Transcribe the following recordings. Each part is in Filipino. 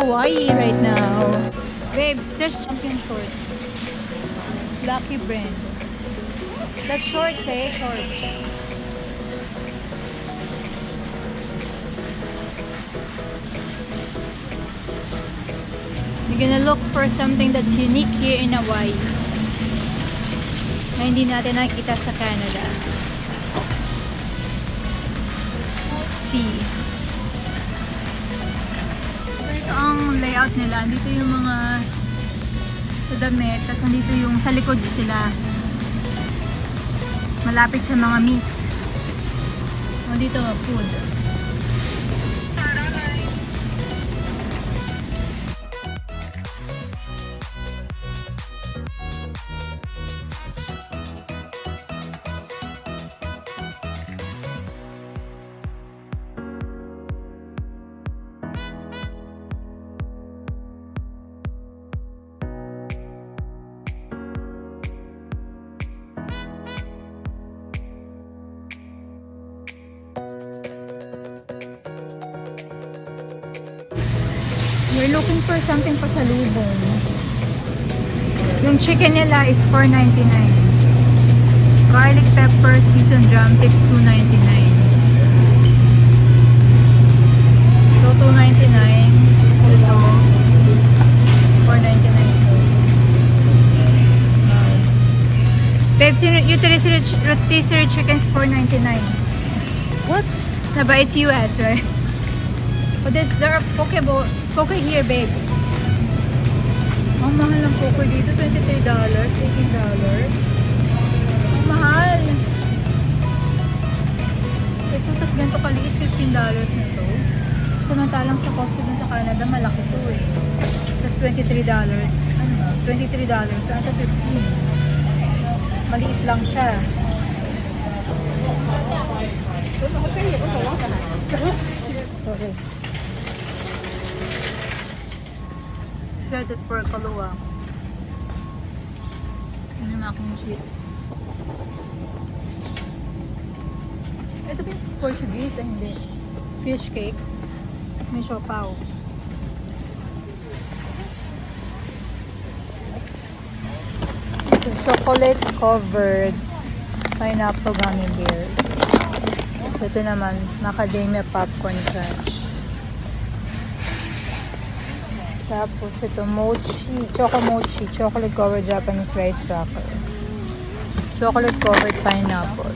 Hawaii right now. Babes, there's champion shorts. Lucky brand. That's shorts, eh? Shorts. We're gonna look for something that's unique here in Hawaii na hindi natin nakikita sa Canada. Let's see. Ito ang layout nila. Dito yung mga sa damit. Tapos nandito yung sa likod sila. Malapit sa mga meat. O dito food. We're looking for something pasalubong. Yung chicken nila is $4.99. Garlic pepper seasoned drumsticks $2.99. So $2.99. Ito $4.99. Babes, you rotisserie chicken's $4.99. What? No, but it's US, right? But there are poke here, babe. Ang mahal ng poke dito, $23, $18. Ang mahal. Ito, tas ganito kaliit, $15 na to. Samantalang sa Costco dun sa Canada, malaki to eh. Tas $23. Ano ba? $23. Ito, $15. Maliit lang siya. Sorry. Shredded pork kaluwa. Ano yung aking shit? Ito ba yung Portuguese? Ay, hindi. Fish cake. May siopaw. Chocolate covered pineapple gummy bears. Ito naman, macadamia popcorn crunch. Tapos ito, mochi, chocolate covered Japanese rice crackers. Chocolate covered pineapple.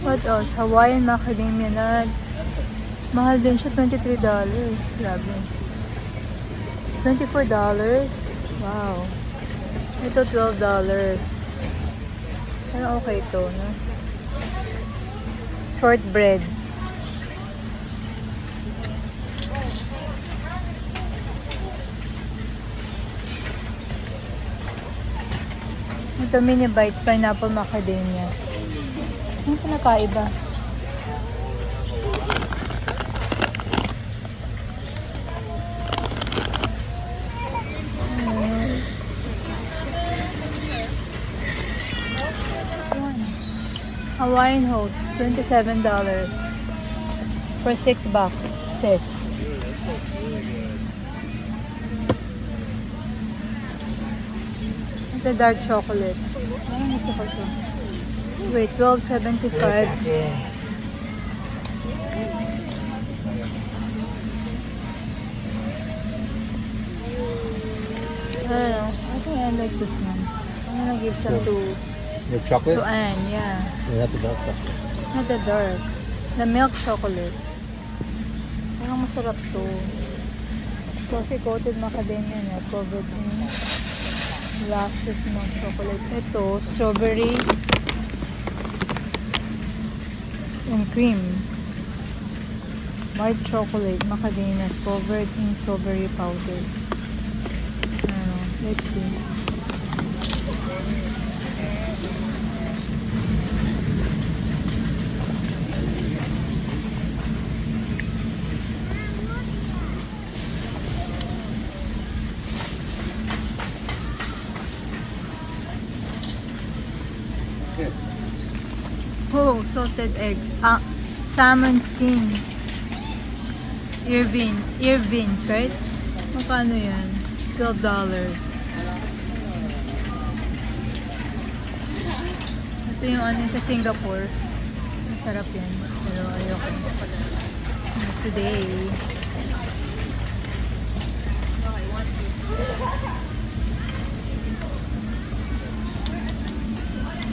What else? Hawaiian macadamia nuts. Mahal din siya, $23. Grabe. $24. Wow. Ito, $12. Ano okay ito, no? Shortbread. Ito, mini bites, pineapple macadamia. Ano ito nakaiba? Hawaiian Oats, $27 for 6 boxes. Ito dark chocolate. Ano gusto ko ito? Wait, $12.75. I don't know. I think I like this one. I'm gonna give some to chocolate? to Anne, yeah. Yeah, not the dark chocolate. Not the dark. The milk chocolate. Parang masarap to. Coffee coated macadamia na covered in lashes milk chocolate. Ito, strawberry and cream. White chocolate macadamia covered in strawberry powder. Let's see. Oh, salted egg. Salmon skin. Earvins, right? Magkano yan? $12. Ito yung ano sa Singapore. Masarap yan. Pero ayoko. Not today.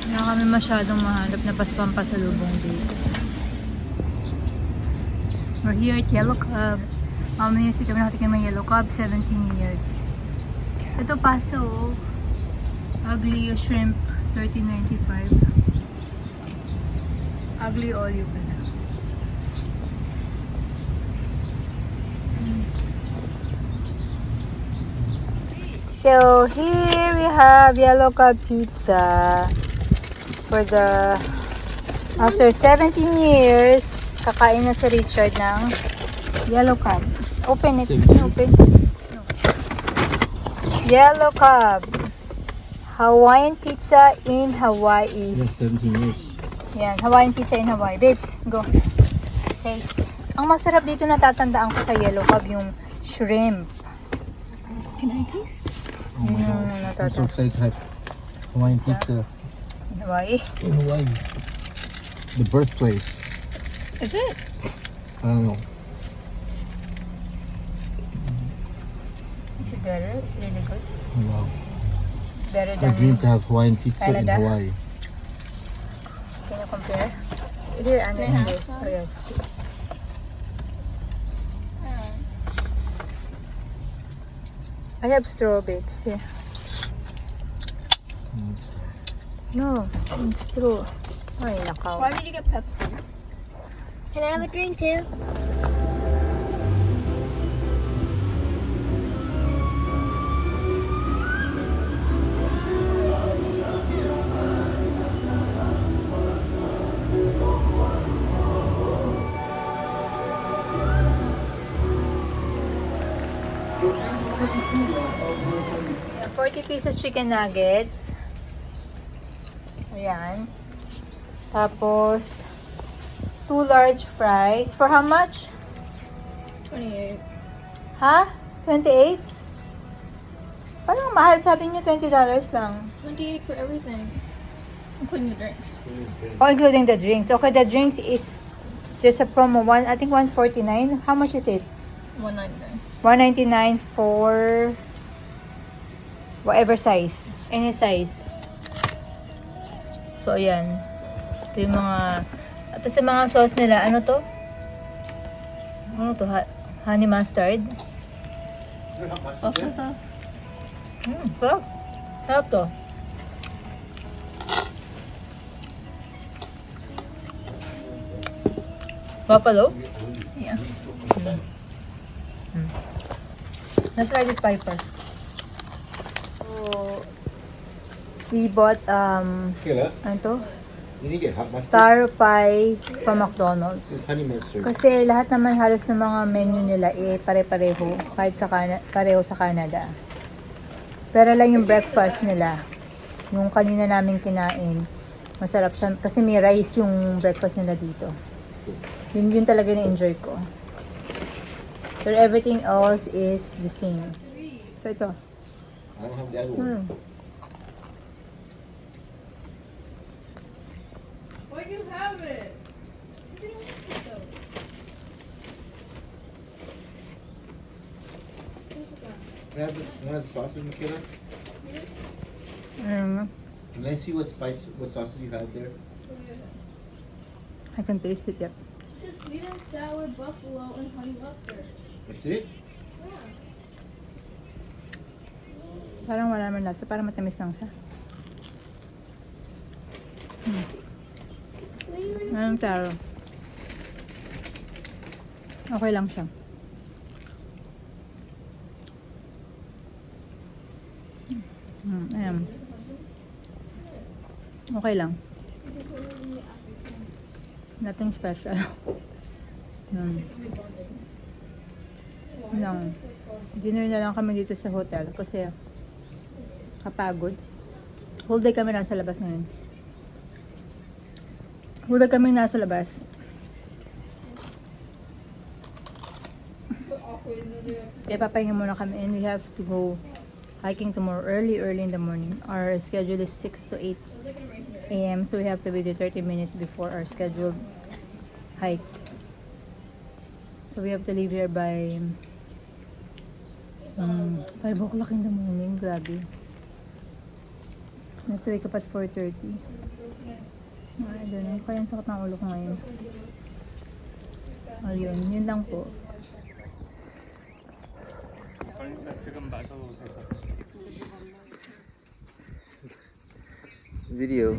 Wala kami masyadong mahanap na pampasalubong dito. We're here at Yellow Cub. How many years kami nakatikim ng Yellow Cub? 17 years. Ito pasta oh. Ugly shrimp, $13.95. Ugly olio pala. So here we have Yellow Cub pizza for the after 17 years kakain na si Richard ng Yellow Cub. Open it. Open. No. Yellow Cub. Hawaiian pizza in Hawaii. Yeah, 17 years. Yan, Hawaiian pizza in Hawaii. Babes, go. Taste. Ang masarap dito natatandaan ko sa Yellow Cub yung shrimp. Can I taste? Oh my Mm, gosh. I'm so natata- excited to have Hawaiian pizza In Hawaii. in Hawaii. The birthplace. Is it? I don't know. Is it better? It's really good. Oh, wow. Better I than... dream to have Hawaiian pizza Canada? in Hawaii. Can you compare? Here, ano Can I have this? some? Oh, yes. I have straw, babes. Yeah. Mm. No, it's true. Ay, nakaw. Why did you get Pepsi? Can I have a drink too? Yan, 40 pieces chicken nuggets. Ayan. Tapos, 2 large fries. For how much? 28. Ha? 28? Parang mahal. Sabi niyo $20 lang. 28 for everything. Including the drinks. Oh, including the drinks. Okay, the drinks is, there's a promo. I think 149. How much is it? 199. 199 for whatever size. Any size. So, ayan. Ito yung mga... At sa mga sauce nila, ano to? Ano to? Honey mustard? Salsa sauce. Sarap. Sarap to. Buffalo? Yeah. Let's try this pie first. So, we bought, Kayla, ano to? you need to get hot mustard. Star pie from McDonald's. This honey mustard. Kasi lahat naman halos ng mga menu nila pare-pareho kahit sa pareho sa Canada. Pero lang yung breakfast nila, yung kanina namin kinain, masarap siya kasi may rice yung breakfast nila dito. Yun talaga na-enjoy ko. Pero everything else is the same. So ito. I don't have the other one. Why do you have it? Can I have this, one of the sauces, Michaela? Can I see what sauces you have there? I can taste it, yep. Just sweet and sour buffalo and honey mustard. That's it? Parang wala naman lasa, parang matamis lang siya. Anong taro? Okay lang siya. Ayan. Okay lang. Nothing special. Lang. Dinner na lang kami dito sa hotel kasi kapagod. Whole day kami nasa labas ngayon. Whole day kami nasa labas. Kaya papahinga muna kami and we have to go hiking tomorrow early in the morning. Our schedule is 6 to 8 a.m. So we have to be there 30 minutes before our scheduled hike. So we have to leave here by 5 o'clock in the morning. Grabe. We have to wake up at 4:30. I don't know. Kaya ang sakit ng ulo ko ngayon. Oh, yun lang po. Video.